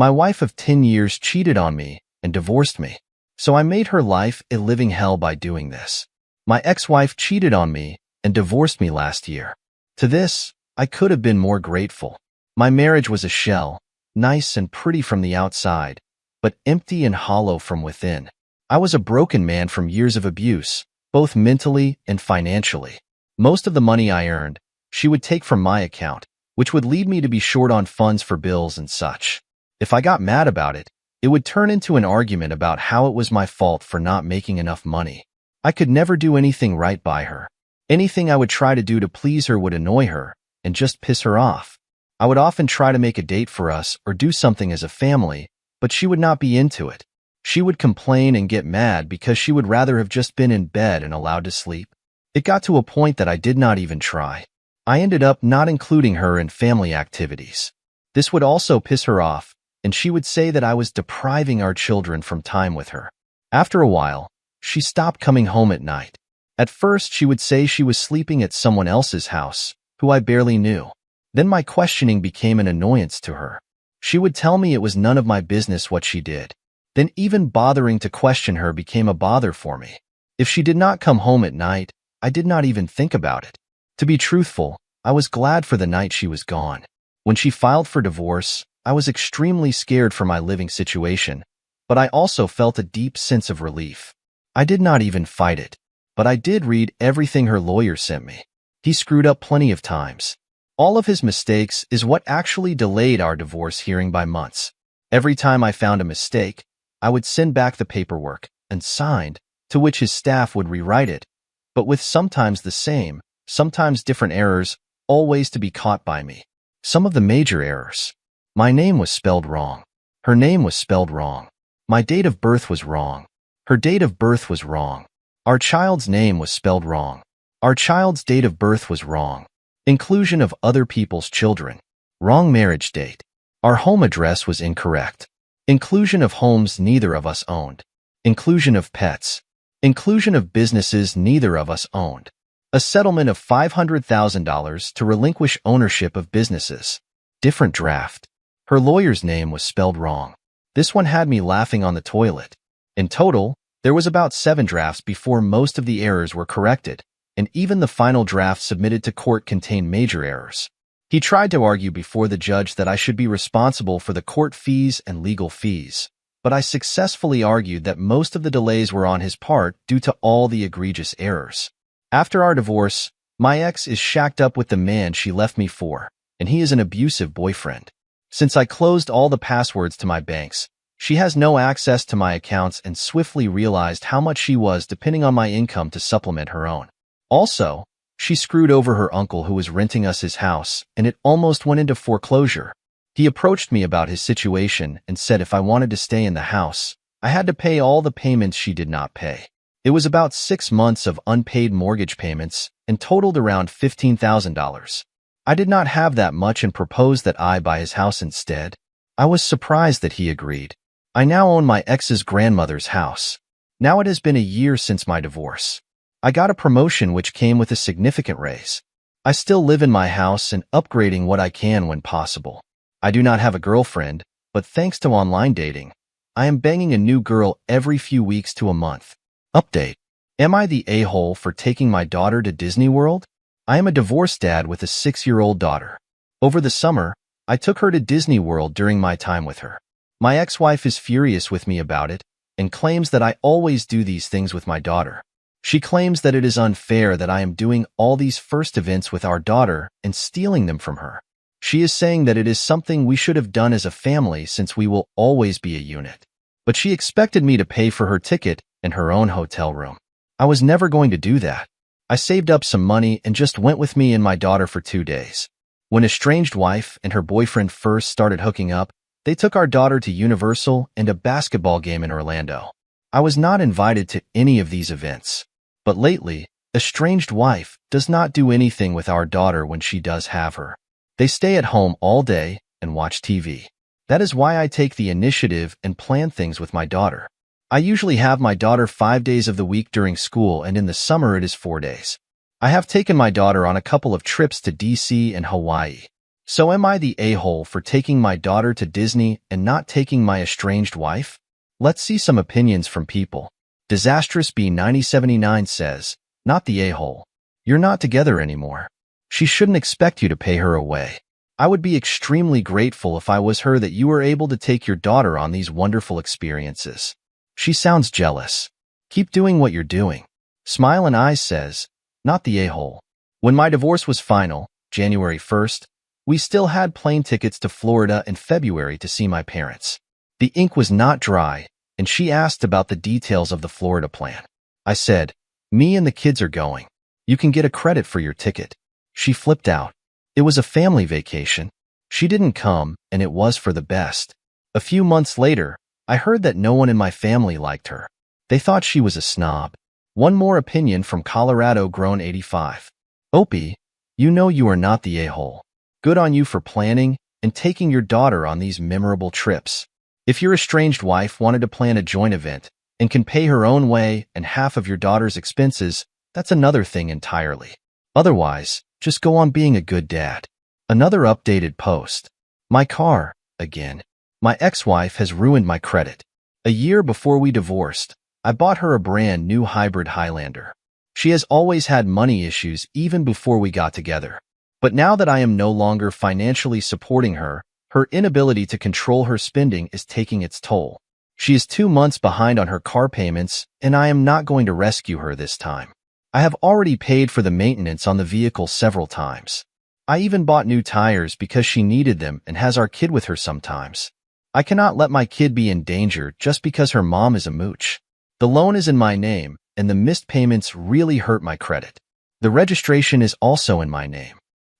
My wife of 10 years cheated on me and divorced me, so I made her life a living hell by doing this. My ex-wife cheated on me and divorced me last year. To this, I could have been more grateful. My marriage was a shell, nice and pretty from the outside, but empty and hollow from within. I was a broken man from years of abuse, both mentally and financially. Most of the money I earned, she would take from my account, which would lead me to be short on funds for bills and such. If I got mad about it, it would turn into an argument about how it was my fault for not making enough money. I could never do anything right by her. Anything I would try to do to please her would annoy her and just piss her off. I would often try to make a date for us or do something as a family, but she would not be into it. She would complain and get mad because she would rather have just been in bed and allowed to sleep. It got to a point that I did not even try. I ended up not including her in family activities. This would also piss her off, and she would say that I was depriving our children from time with her. After a while, she stopped coming home at night. At first, she would say she was sleeping at someone else's house, who I barely knew. Then my questioning became an annoyance to her. She would tell me it was none of my business what she did. Then even bothering to question her became a bother for me. If she did not come home at night, I did not even think about it. To be truthful, I was glad for the night she was gone. When she filed for divorce, I was extremely scared for my living situation, but I also felt a deep sense of relief. I did not even fight it, but I did read everything her lawyer sent me. He screwed up plenty of times. All of his mistakes is what actually delayed our divorce hearing by months. Every time I found a mistake, I would send back the paperwork, and signed, to which his staff would rewrite it, but with sometimes the same, sometimes different errors, always to be caught by me. Some of the major errors. My name was spelled wrong. Her name was spelled wrong. My date of birth was wrong. Her date of birth was wrong. Our child's name was spelled wrong. Our child's date of birth was wrong. Inclusion of other people's children. Wrong marriage date. Our home address was incorrect. Inclusion of homes neither of us owned. Inclusion of pets. Inclusion of businesses neither of us owned. A settlement of $500,000 to relinquish ownership of businesses. Different draft. Her lawyer's name was spelled wrong. This one had me laughing on the toilet. In total, there was about 7 drafts before most of the errors were corrected, and even the final draft submitted to court contained major errors. He tried to argue before the judge that I should be responsible for the court fees and legal fees, but I successfully argued that most of the delays were on his part due to all the egregious errors. After our divorce, my ex is shacked up with the man she left me for, and he is an abusive boyfriend. Since I closed all the passwords to my banks, she has no access to my accounts and swiftly realized how much she was depending on my income to supplement her own. Also, she screwed over her uncle who was renting us his house, and it almost went into foreclosure. He approached me about his situation and said if I wanted to stay in the house, I had to pay all the payments she did not pay. It was about 6 months of unpaid mortgage payments and totaled around $15,000. I did not have that much and proposed that I buy his house instead. I was surprised that he agreed. I now own my ex's grandmother's house. Now it has been a year since my divorce. I got a promotion which came with a significant raise. I still live in my house and upgrading what I can when possible. I do not have a girlfriend, but thanks to online dating, I am banging a new girl every few weeks to a month. Update. Am I the a-hole for taking my daughter to Disney World? I am a divorced dad with a 6-year-old daughter. Over the summer, I took her to Disney World during my time with her. My ex-wife is furious with me about it and claims that I always do these things with my daughter. She claims that it is unfair that I am doing all these first events with our daughter and stealing them from her. She is saying that it is something we should have done as a family since we will always be a unit. But she expected me to pay for her ticket and her own hotel room. I was never going to do that. I saved up some money and just went with me and my daughter for 2 days. When estranged wife and her boyfriend first started hooking up, they took our daughter to Universal and a basketball game in Orlando. I was not invited to any of these events. But lately, estranged wife does not do anything with our daughter when she does have her. They stay at home all day and watch TV. That is why I take the initiative and plan things with my daughter. I usually have my daughter 5 days of the week during school, and in the summer it is 4 days. I have taken my daughter on a couple of trips to DC and Hawaii. So am I the a-hole for taking my daughter to Disney and not taking my estranged wife? Let's see some opinions from people. Disastrous B9079 says, not the a-hole. You're not together anymore. She shouldn't expect you to pay her away. I would be extremely grateful if I was her that you were able to take your daughter on these wonderful experiences. She sounds jealous. Keep doing what you're doing. Smile and Eyes says, not the a-hole. When my divorce was final, January 1st, we still had plane tickets to Florida in February to see my parents. The ink was not dry, and she asked about the details of the Florida plan. I said, me and the kids are going. You can get a credit for your ticket. She flipped out. It was a family vacation. She didn't come, and it was for the best. A few months later, I heard that no one in my family liked her. They thought she was a snob. One more opinion from Colorado Grown 85. Opie, you know you are not the a-hole. Good on you for planning and taking your daughter on these memorable trips. If your estranged wife wanted to plan a joint event and can pay her own way and half of your daughter's expenses, that's another thing entirely. Otherwise, just go on being a good dad. Another updated post. My car, again. My ex-wife has ruined my credit. A year before we divorced, I bought her a brand new hybrid Highlander. She has always had money issues even before we got together. But now that I am no longer financially supporting her, her inability to control her spending is taking its toll. She is 2 months behind on her car payments, and I am not going to rescue her this time. I have already paid for the maintenance on the vehicle several times. I even bought new tires because she needed them and has our kid with her sometimes. I cannot let my kid be in danger just because her mom is a mooch. The loan is in my name, and the missed payments really hurt my credit. The registration is also in my name.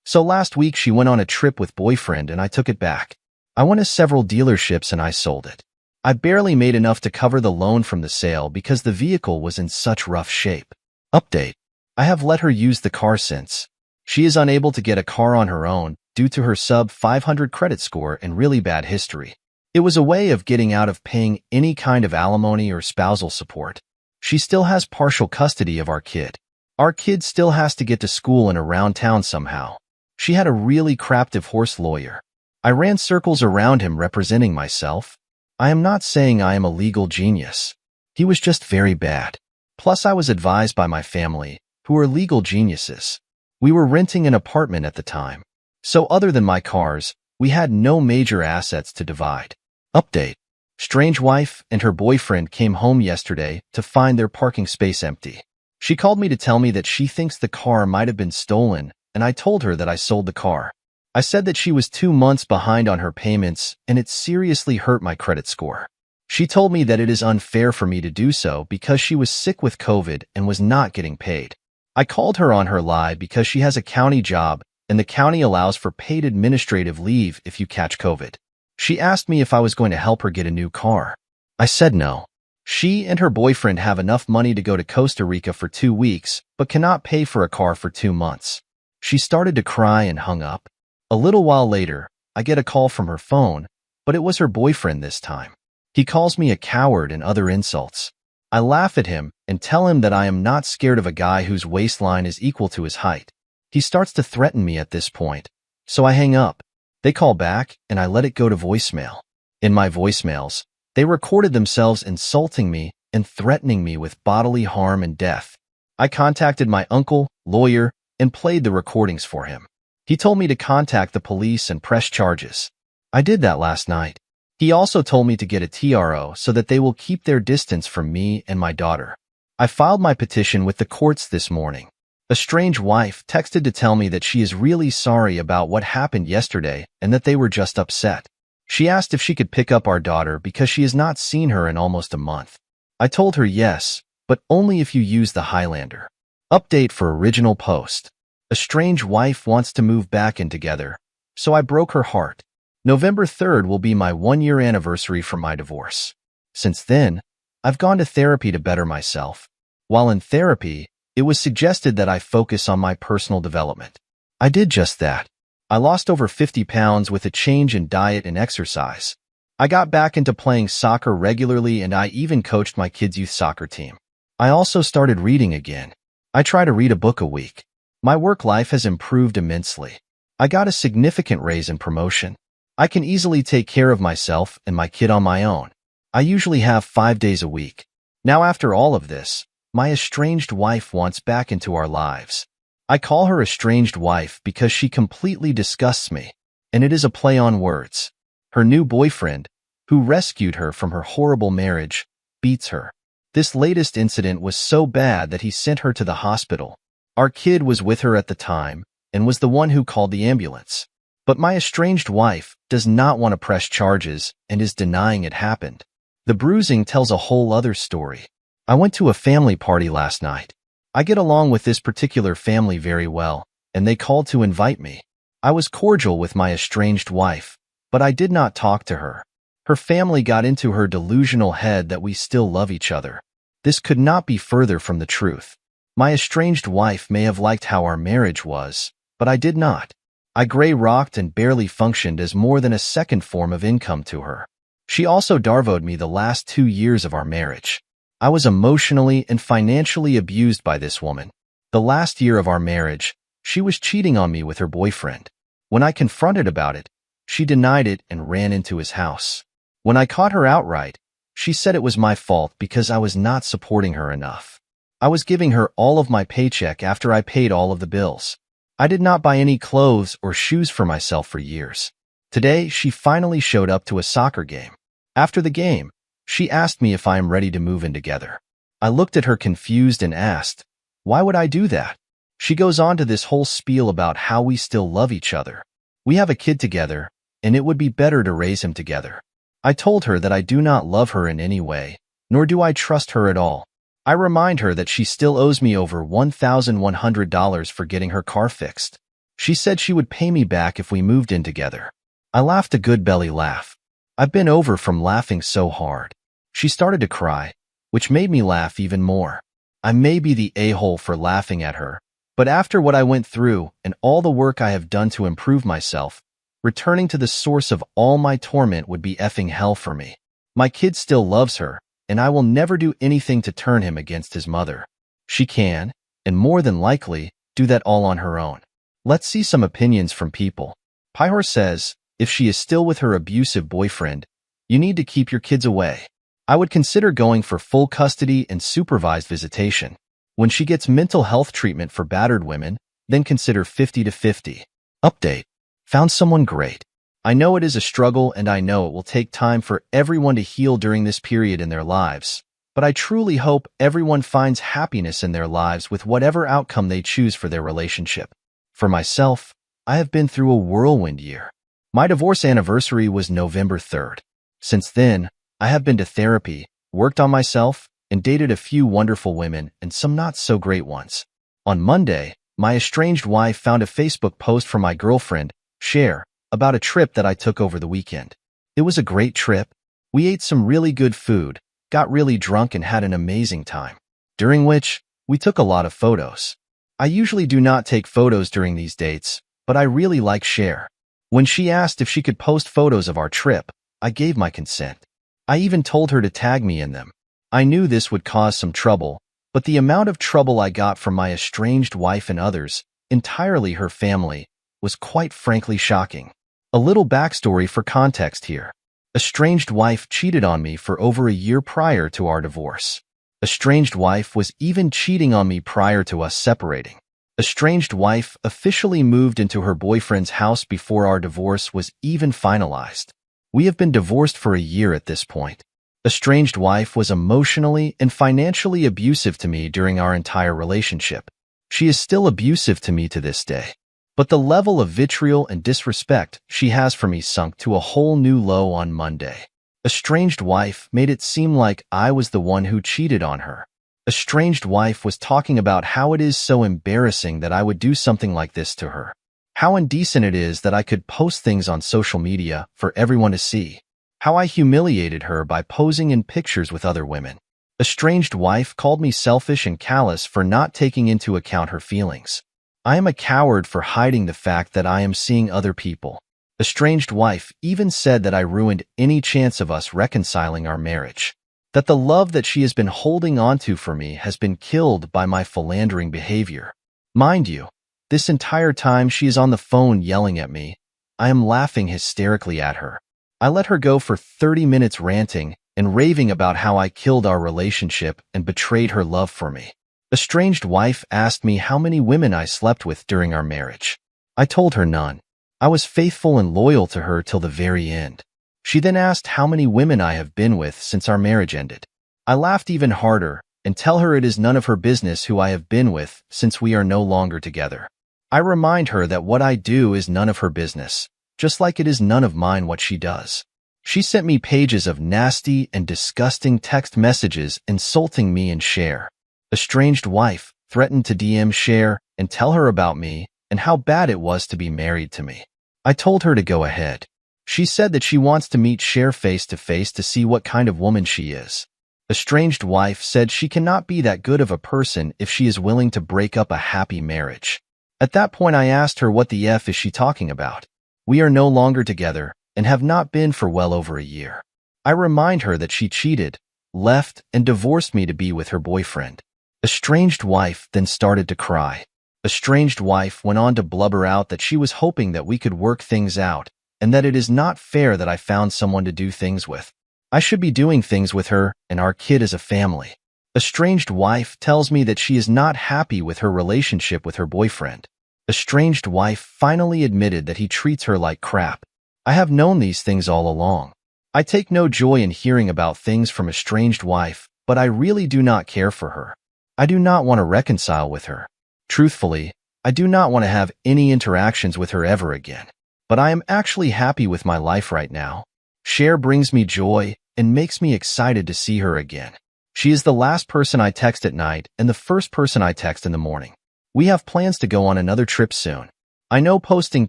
So last week she went on a trip with boyfriend and I took it back. I went to several dealerships and I sold it. I barely made enough to cover the loan from the sale because the vehicle was in such rough shape. Update. I have let her use the car since. She is unable to get a car on her own due to her sub 500 credit score and really bad history. It was a way of getting out of paying any kind of alimony or spousal support. She still has partial custody of our kid. Our kid still has to get to school and around town somehow. She had a really crap divorce lawyer. I ran circles around him representing myself. I am not saying I am a legal genius. He was just very bad. Plus, I was advised by my family, who are legal geniuses. We were renting an apartment at the time. So other than my cars, we had no major assets to divide. Update. Strange wife and her boyfriend came home yesterday to find their parking space empty. She called me to tell me that she thinks the car might have been stolen, and I told her that I sold the car. I said that she was 2 months behind on her payments, and it seriously hurt my credit score. She told me that it is unfair for me to do so because she was sick with COVID and was not getting paid. I called her on her lie because she has a county job, and the county allows for paid administrative leave if you catch COVID. She asked me if I was going to help her get a new car. I said no. She and her boyfriend have enough money to go to Costa Rica for 2 weeks, but cannot pay for a car for 2 months. She started to cry and hung up. A little while later, I get a call from her phone, but it was her boyfriend this time. He calls me a coward and other insults. I laugh at him and tell him that I am not scared of a guy whose waistline is equal to his height. He starts to threaten me at this point, so I hang up. They call back, and I let it go to voicemail. In my voicemails, they recorded themselves insulting me and threatening me with bodily harm and death. I contacted my uncle, lawyer, and played the recordings for him. He told me to contact the police and press charges. I did that last night. He also told me to get a TRO so that they will keep their distance from me and my daughter. I filed my petition with the courts this morning. A strange wife texted to tell me that she is really sorry about what happened yesterday and that they were just upset. She asked if she could pick up our daughter because she has not seen her in almost a month. I told her yes, but only if you use the Highlander. Update for original post. A strange wife wants to move back in together, so I broke her heart. November 3rd will be my 1-year anniversary from my divorce. Since then, I've gone to therapy to better myself. While in therapy, it was suggested that I focus on my personal development. I did just that. I lost over 50 pounds with a change in diet and exercise. I got back into playing soccer regularly and I even coached my kids' youth soccer team. I also started reading again. I try to read a book a week. My work life has improved immensely. I got a significant raise and promotion. I can easily take care of myself and my kid on my own. I usually have 5 days a week. Now after all of this, my estranged wife wants back into our lives. I call her estranged wife because she completely disgusts me, and it is a play on words. Her new boyfriend, who rescued her from her horrible marriage, beats her. This latest incident was so bad that he sent her to the hospital. Our kid was with her at the time and was the one who called the ambulance. But my estranged wife does not want to press charges and is denying it happened. The bruising tells a whole other story. I went to a family party last night. I get along with this particular family very well, and they called to invite me. I was cordial with my estranged wife, but I did not talk to her. Her family got into her delusional head that we still love each other. This could not be further from the truth. My estranged wife may have liked how our marriage was, but I did not. I gray-rocked and barely functioned as more than a second form of income to her. She also darvoed me the last 2 years of our marriage. I was emotionally and financially abused by this woman. The last year of our marriage, she was cheating on me with her boyfriend. When I confronted about it, she denied it and ran into his house. When I caught her outright, she said it was my fault because I was not supporting her enough. I was giving her all of my paycheck after I paid all of the bills. I did not buy any clothes or shoes for myself for years. Today, she finally showed up to a soccer game. After the game, she asked me if I am ready to move in together. I looked at her confused and asked, "Why would I do that?" She goes on to this whole spiel about how we still love each other. We have a kid together, and it would be better to raise him together. I told her that I do not love her in any way, nor do I trust her at all. I remind her that she still owes me over $1,100 for getting her car fixed. She said she would pay me back if we moved in together. I laughed a good belly laugh. I've been over from laughing so hard. She started to cry, which made me laugh even more. I may be the a-hole for laughing at her, but after what I went through and all the work I have done to improve myself, returning to the source of all my torment would be effing hell for me. My kid still loves her, and I will never do anything to turn him against his mother. She can, and more than likely, do that all on her own. Let's see some opinions from people. Pyhor says, if she is still with her abusive boyfriend, you need to keep your kids away. I would consider going for full custody and supervised visitation. When she gets mental health treatment for battered women, then consider 50-50. Update. Found someone great. I know it is a struggle and I know it will take time for everyone to heal during this period in their lives, but I truly hope everyone finds happiness in their lives with whatever outcome they choose for their relationship. For myself, I have been through a whirlwind year. My divorce anniversary was November 3rd. Since then, I have been to therapy, worked on myself, and dated a few wonderful women and some not so great ones. On Monday, my estranged wife found a Facebook post from my girlfriend, Cher, about a trip that I took over the weekend. It was a great trip. We ate some really good food, got really drunk and had an amazing time, during which we took a lot of photos. I usually do not take photos during these dates, but I really like Cher. When she asked if she could post photos of our trip, I gave my consent. I even told her to tag me in them. I knew this would cause some trouble, but the amount of trouble I got from my estranged wife and others, entirely her family, was quite frankly shocking. A little backstory for context here. Estranged wife cheated on me for over a year prior to our divorce. Estranged wife was even cheating on me prior to us separating. Estranged wife officially moved into her boyfriend's house before our divorce was even finalized. We have been divorced for a year at this point. Estranged wife was emotionally and financially abusive to me during our entire relationship. She is still abusive to me to this day. But the level of vitriol and disrespect she has for me sunk to a whole new low on Monday. Estranged wife made it seem like I was the one who cheated on her. Estranged wife was talking about how it is so embarrassing that I would do something like this to her. How indecent it is that I could post things on social media for everyone to see. How I humiliated her by posing in pictures with other women. Estranged wife called me selfish and callous for not taking into account her feelings. I am a coward for hiding the fact that I am seeing other people. Estranged wife even said that I ruined any chance of us reconciling our marriage. That the love that she has been holding onto for me has been killed by my philandering behavior. Mind you, This entire time she is on the phone yelling at me. I am laughing hysterically at her. I let her go for 30 minutes ranting and raving about how I killed our relationship and betrayed her love for me. Estranged wife asked me how many women I slept with during our marriage. I told her none. I was faithful and loyal to her till the very end. She then asked how many women I have been with since our marriage ended. I laughed even harder and tell her it is none of her business who I have been with since we are no longer together. I remind her that what I do is none of her business, just like it is none of mine what she does. She sent me pages of nasty and disgusting text messages insulting me and Cher. Estranged wife threatened to DM Cher and tell her about me and how bad it was to be married to me. I told her to go ahead. She said that she wants to meet Cher face to face to see what kind of woman she is. Estranged wife said she cannot be that good of a person if she is willing to break up a happy marriage. At that point I asked her what the F is she talking about. We are no longer together and have not been for well over a year. I remind her that she cheated, left, and divorced me to be with her boyfriend. Estranged wife then started to cry. Estranged wife went on to blubber out that she was hoping that we could work things out and that it is not fair that I found someone to do things with. I should be doing things with her and our kid as a family. Estranged wife tells me that she is not happy with her relationship with her boyfriend. Estranged wife finally admitted that he treats her like crap. I have known these things all along. I take no joy in hearing about things from estranged wife, but I really do not care for her. I do not want to reconcile with her. Truthfully, I do not want to have any interactions with her ever again. But I am actually happy with my life right now. Cher brings me joy and makes me excited to see her again. She is the last person I text at night and the first person I text in the morning. We have plans to go on another trip soon. I know posting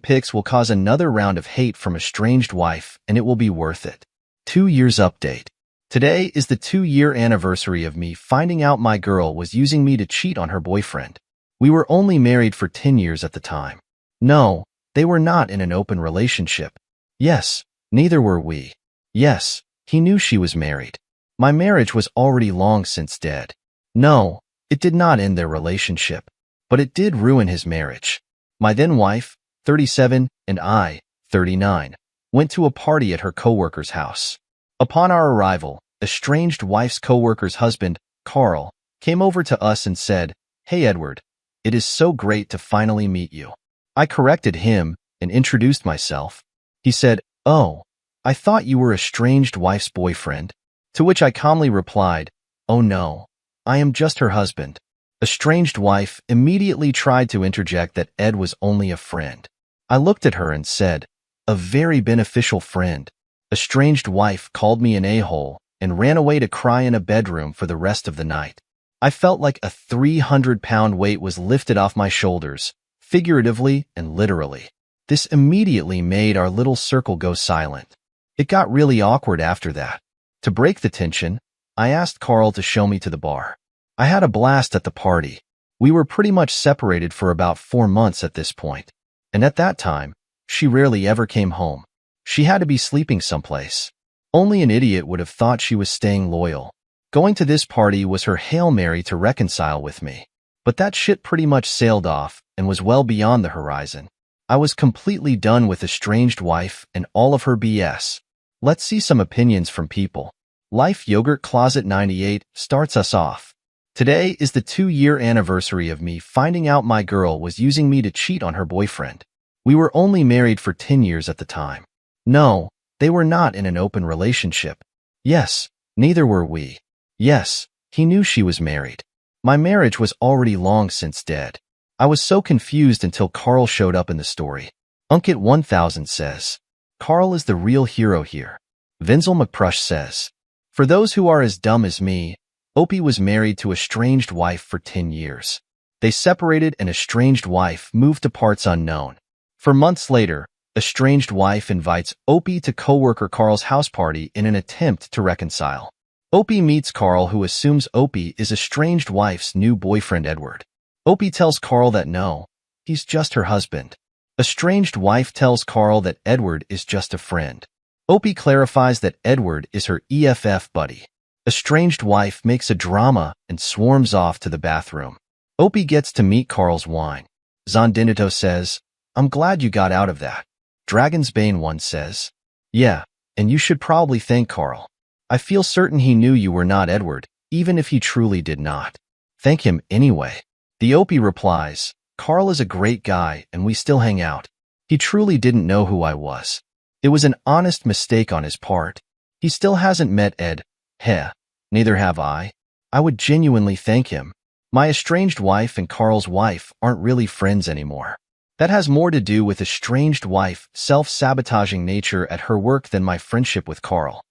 pics will cause another round of hate from estranged wife, and it will be worth it. 2 years update. Today is the 2-year anniversary of me finding out my girl was using me to cheat on her boyfriend. We were only married for 10 years at the time. No, they were not in an open relationship. Yes, neither were we. Yes, he knew she was married. My marriage was already long since dead. No, it did not end their relationship, but it did ruin his marriage. My then wife, 37, and I, 39, went to a party at her coworker's house. Upon our arrival, estranged wife's coworker's husband, Carl, came over to us and said, "Hey Edward, it is so great to finally meet you." I corrected him and introduced myself. He said, "Oh, I thought you were estranged wife's boyfriend." To which I calmly replied, "Oh no, I am just her husband." Estranged wife immediately tried to interject that Ed was only a friend. I looked at her and said, "A very beneficial friend." Estranged wife called me an a-hole and ran away to cry in a bedroom for the rest of the night. I felt like a 300-pound weight was lifted off my shoulders, figuratively and literally. This immediately made our little circle go silent. It got really awkward after that. To break the tension, I asked Carl to show me to the bar. I had a blast at the party. We were pretty much separated for about 4 months at this point, and at that time, she rarely ever came home. She had to be sleeping someplace. Only an idiot would have thought she was staying loyal. Going to this party was her Hail Mary to reconcile with me. But that shit pretty much sailed off and was well beyond the horizon. I was completely done with estranged wife and all of her BS. Let's see some opinions from people. Life Yogurt Closet 98 starts us off. Today is the 2-year anniversary of me finding out my girl was using me to cheat on her boyfriend. We were only married for 10 years at the time. No, they were not in an open relationship. Yes, neither were we. Yes, he knew she was married. My marriage was already long since dead. I was so confused until Carl showed up in the story. Unkit 1000 says, "Carl is the real hero here." Vinzel McPrush says, "For those who are as dumb as me, Opie was married to estranged wife for 10 years. They separated and estranged wife moved to parts unknown. For months later, estranged wife invites Opie to coworker Carl's house party in an attempt to reconcile. Opie meets Carl, who assumes Opie is estranged wife's new boyfriend Edward. Opie tells Carl that no, he's just her husband. Estranged wife tells Carl that Edward is just a friend. Opie clarifies that Edward is her EFF buddy. Estranged wife makes a drama and swarms off to the bathroom. Opie gets to meet Carl's wine. Zondinito says, I'm glad you got out of that. Dragon's Bane once says, yeah, and you should probably thank Carl. I feel certain he knew you were not Edward, even if he truly did not. Thank him anyway. The Opie replies, Carl is a great guy and we still hang out. He truly didn't know who I was. It was an honest mistake on his part. He still hasn't met Ed. Heh, neither have I. I would genuinely thank him. My estranged wife and Carl's wife aren't really friends anymore. That has more to do with estranged wife self-sabotaging nature at her work than my friendship with Carl.